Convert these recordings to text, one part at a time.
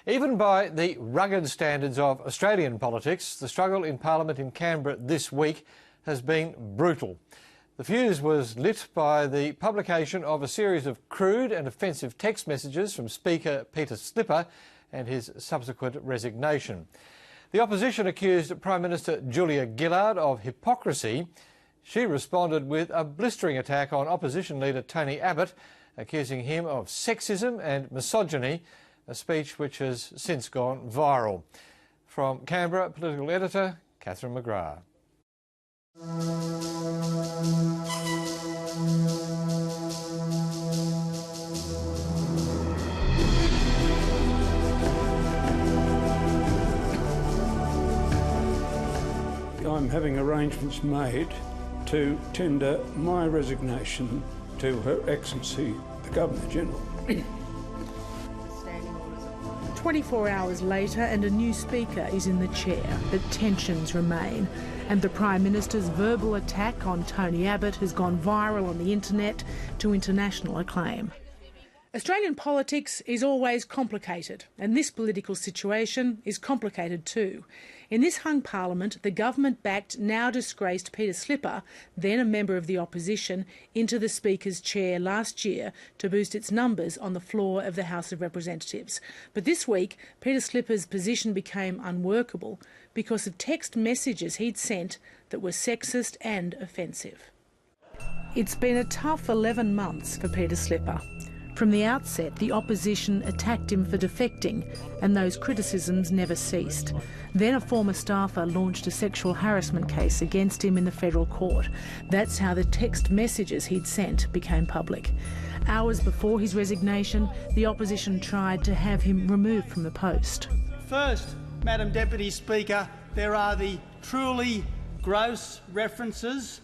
Even by the rugged standards of Australian politics, the struggle in Parliament in Canberra this week has been brutal. The fuse was lit by the publication of a series of crude and offensive text messages from Speaker Peter Slipper and his subsequent resignation. The opposition accused Prime Minister Julia Gillard of hypocrisy. She responded with a blistering attack on opposition leader Tony Abbott, accusing him of sexism and misogyny, a speech which has since gone viral. From Canberra, political editor Catherine McGrath. I'm having arrangements made to tender my resignation to Her Excellency the Governor-General. 24 hours later and a new Speaker is in the chair, but tensions remain. And the Prime Minister's verbal attack on Tony Abbott has gone viral on the internet to international acclaim. Australian politics is always complicated, and this political situation is complicated too. In this hung parliament, the government-backed, now disgraced Peter Slipper, then a member of the opposition, into the Speaker's chair last year to boost its numbers on the floor of the House of Representatives. But this week, Peter Slipper's position became unworkable because of text messages he'd sent that were sexist and offensive. It's been a tough 11 months for Peter Slipper. From the outset, the opposition attacked him for defecting, and those criticisms never ceased. Then a former staffer launched a sexual harassment case against him in the federal court. That's how the text messages he'd sent became public. Hours before his resignation, the opposition tried to have him removed from the post. First, Madam Deputy Speaker, there are the truly gross references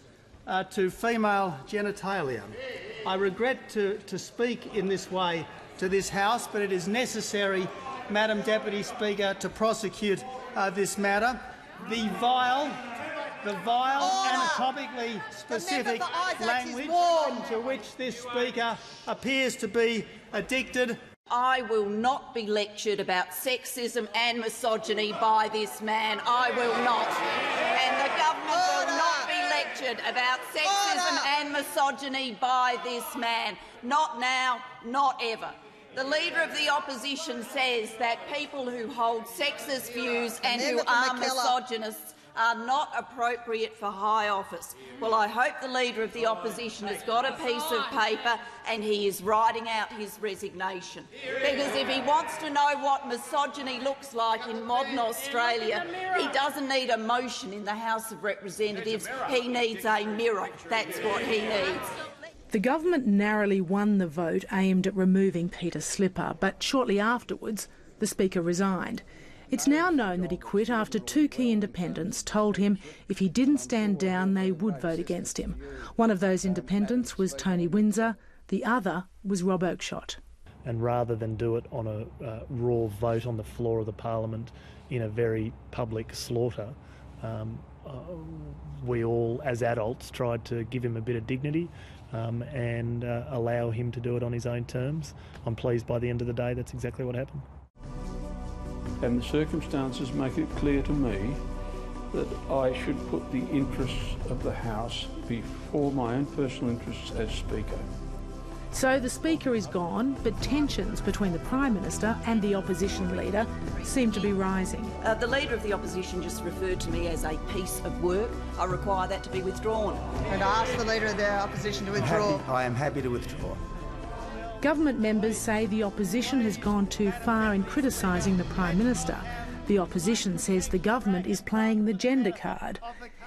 to female genitalia. I regret to speak in this way to this House, but it is necessary, Madam Deputy Speaker, to prosecute this matter. The vile anatomically specific language to which this Speaker appears to be addicted. I will not be lectured about sexism and misogyny by this man. I will not. And the government will not be lectured about sexism and misogyny by this man. Not now, not ever. The Leader of the Opposition says that people who hold sexist views and who are misogynists are not appropriate for high office. Well, I hope the Leader of the Opposition has got a piece of paper and he is writing out his resignation. Because if he wants to know what misogyny looks like in modern Australia, he doesn't need a motion in the House of Representatives, he needs a mirror. That's what he needs. The government narrowly won the vote aimed at removing Peter Slipper, but shortly afterwards the Speaker resigned. It's now known that he quit after two key independents told him if he didn't stand down, they would vote against him. One of those independents was Tony Windsor, the other was Rob Oakeshott. And rather than do it on a raw vote on the floor of the Parliament in a very public slaughter, we all, as adults, tried to give him a bit of dignity and allow him to do it on his own terms. I'm pleased by the end of the day that's exactly what happened. And the circumstances make it clear to me that I should put the interests of the House before my own personal interests as Speaker. So the Speaker is gone, but tensions between the Prime Minister and the Opposition Leader seem to be rising. The Leader of the Opposition just referred to me as a piece of work. I require that to be withdrawn. And I ask the Leader of the Opposition to withdraw. I am happy to withdraw. Government members say the opposition has gone too far in criticising the Prime Minister. The opposition says the government is playing the gender card.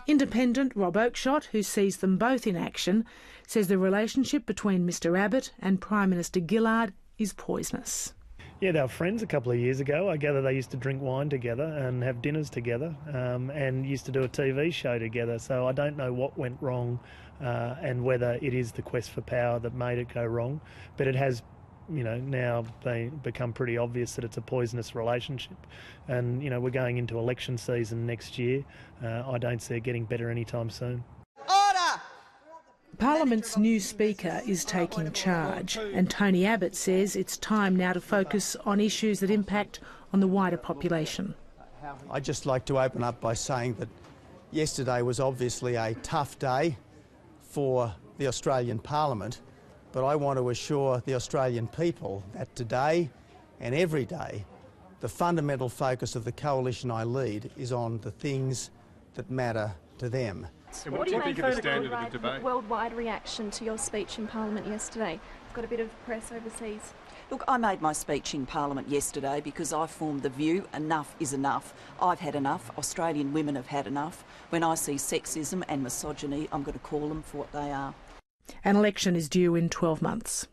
Independent Rob Oakeshott, who sees them both in action, says the relationship between Mr Abbott and Prime Minister Gillard is poisonous. Yeah, they were friends a couple of years ago. I gather they used to drink wine together and have dinners together and used to do a TV show together. So I don't know what went wrong and whether it is the quest for power that made it go wrong. But it has, now become pretty obvious that it's a poisonous relationship. And, we're going into election season next year. I don't see it getting better anytime soon. Parliament's new Speaker is taking charge, and Tony Abbott says it's time now to focus on issues that impact on the wider population. I'd just like to open up by saying that yesterday was obviously a tough day for the Australian Parliament, but I want to assure the Australian people that today and every day, the fundamental focus of the coalition I lead is on the things that matter to them. What do you make of the worldwide reaction to your speech in Parliament yesterday? You've got a bit of press overseas. Look, I made my speech in Parliament yesterday because I formed the view enough is enough. I've had enough. Australian women have had enough. When I see sexism and misogyny, I'm going to call them for what they are. An election is due in 12 months.